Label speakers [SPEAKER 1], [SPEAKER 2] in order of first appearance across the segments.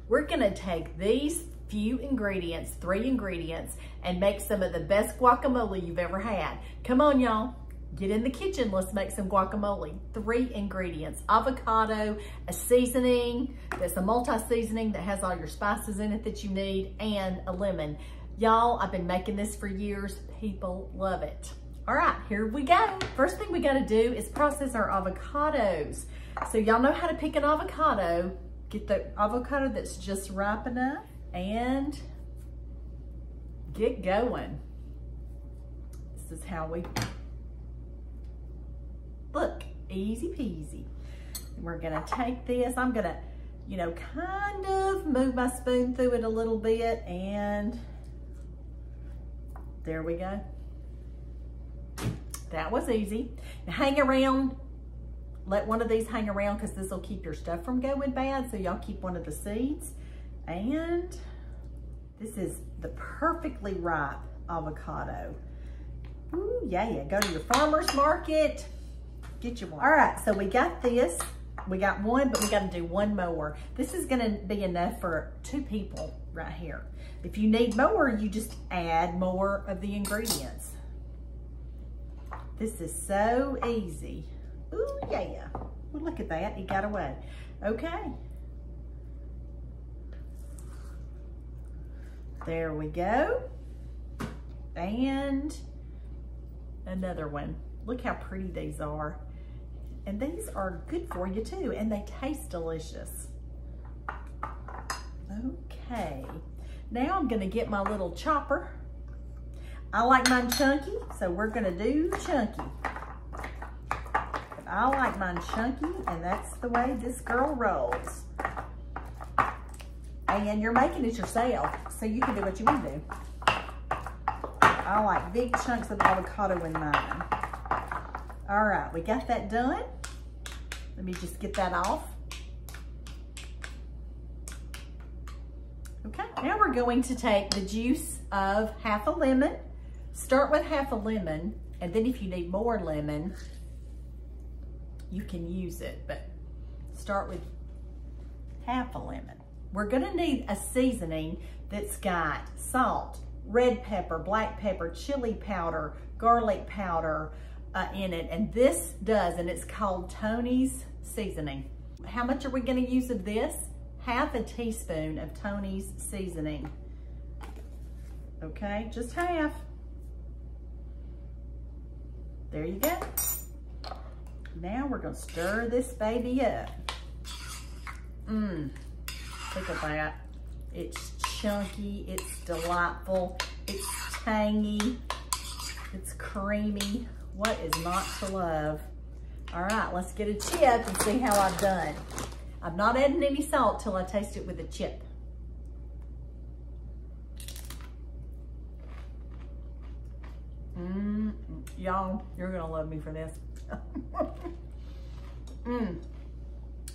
[SPEAKER 1] We're gonna take these few ingredients, 3 ingredients, and make some of the best guacamole you've ever had. Come on, y'all. Get in the kitchen, let's make some guacamole. 3 ingredients: avocado, a seasoning that's a multi-seasoning that has all your spices in it that you need, and a lemon. Y'all, I've been making this for years. People love it. All right, here we go. First thing we gotta do is process our avocados. So y'all know how to pick an avocado. Get the avocado that's just ripe enough and get going. This is how we, look, easy peasy. We're gonna take this, I'm gonna, you know, kind of move my spoon through it a little bit, and there we go. That was easy. Now hang around, let one of these hang around because this will keep your stuff from going bad, so y'all keep one of the seeds. And this is the perfectly ripe avocado. Ooh, yeah, go to your farmer's market, get you one. All right, so we got this. We got one, but we got to do one more. This is going to be enough for 2 people right here. If you need more, you just add more of the ingredients. This is so easy. Ooh, yeah. Well, look at that, it got away. Okay. There we go. And another one. Look how pretty these are. And these are good for you too, and they taste delicious. Okay, now I'm gonna get my little chopper. I like mine chunky, so we're gonna do chunky. But I like mine chunky, and that's the way this girl rolls. And you're making it yourself, so you can do what you want to do. I like big chunks of avocado in mine. All right, we got that done. Let me just get that off. Okay, now we're going to take the juice of half a lemon. Start with half a lemon, and then if you need more lemon, you can use it, but start with half a lemon. We're gonna need a seasoning that's got salt, red pepper, black pepper, chili powder, garlic powder in it, and this does, and it's called Tony's seasoning. How much are we gonna use of this? Half a teaspoon of Tony's seasoning. Okay, just half. There you go. Now we're gonna stir this baby up. Look at that. It's chunky, it's delightful, it's tangy, it's creamy. What is not to love? All right, let's get a chip and see how I've done. I'm not adding any salt till I taste it with a chip. Y'all, you're gonna love me for this.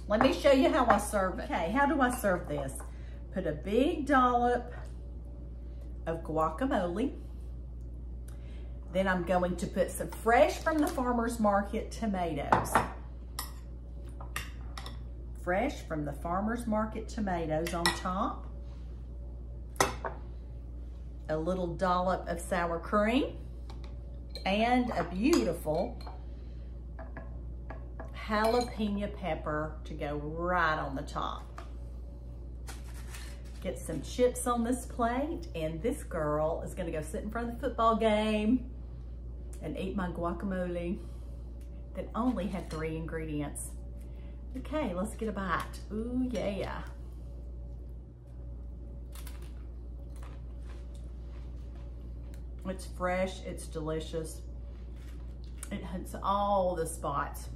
[SPEAKER 1] Let me show you how I serve it. Okay, how do I serve this? Put a big dollop of guacamole. Then I'm going to put some fresh from the farmer's market tomatoes. Fresh from the farmer's market tomatoes on top. A little dollop of sour cream. And a beautiful jalapeno pepper to go right on the top. Get some chips on this plate, and this girl is gonna go sit in front of the football game and eat my guacamole that only had 3 ingredients. Okay, let's get a bite. Ooh, yeah. It's fresh, it's delicious. It hits all the spots.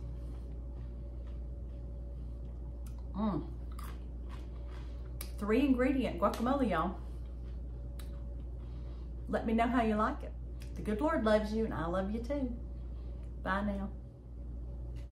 [SPEAKER 1] 3 ingredient guacamole, y'all. Let me know how you like it. The good Lord loves you, and I love you too. Bye now.